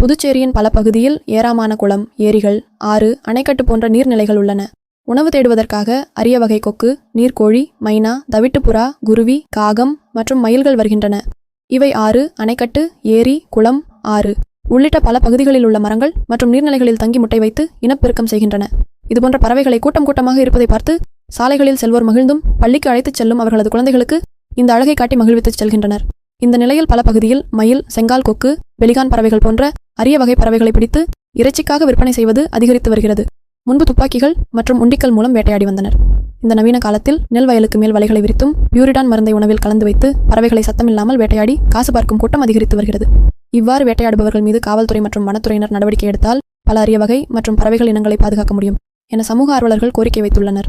புதுச்சேரியின் பல பகுதியில் ஏராளமான குளம், ஏரிகள், ஆறு, அணைக்கட்டு போன்ற நீர்நிலைகள் உள்ளன. உணவு தேடுவதற்காக அரிய வகை கொக்கு, நீர்க்கோழி, மைனா, தவிட்டுப்புறா, குருவி, காகம் மற்றும் மயில்கள் வருகின்றன. இவை ஆறு, அணைக்கட்டு, ஏரி, குளம், ஆறு உள்ளிட்ட பல பகுதிகளில் உள்ள மரங்கள் மற்றும் நீர்நிலைகளில் தங்கி முட்டை வைத்து இனப்பெருக்கம் செய்கின்றன. இதுபோன்ற பறவைகளை கூட்டம் கூட்டமாக இருப்பதை பார்த்து சாலைகளில் செல்வோர் மகிழ்ந்தும் பள்ளிக்கு அழைத்துச் செல்லும் அவர்களது குழந்தைகளுக்கு இந்த அழகை காட்டி மகிழ்வித்துச் செல்கின்றனர். இந்த நிலையில் பல பகுதியில் மயில், செங்கால் கொக்கு, பெலிகான் பறவைகள் போன்ற அரிய வகை பறவைகளை பிடித்து இறைச்சிக்காக விற்பனை செய்வது அதிகரித்து வருகிறது. முன்பு துப்பாக்கிகள் மற்றும் உண்டிக்கல் மூலம் வேட்டையாடி வந்தனர். இந்த நவீன காலத்தில் நெல் வயலுக்கு மேல் வலைகளை விரித்தும் பியூரிடான் மருந்தை உணவில் கலந்து வைத்து பறவைகளை சத்தமில்லாமல் வேட்டையாடி காசு பார்க்கும் கூட்டம் அதிகரித்து வருகிறது. இவ்வாறு வேட்டையாடுபவர்கள் மீது காவல்துறை மற்றும் வனத்துறையினர் நடவடிக்கை எடுத்தால் பல அரிய வகை மற்றும் பறவைகள் இனங்களை பாதுகாக்க முடியும் என சமூக ஆர்வலர்கள் கோரிக்கை வைத்துள்ளனர்.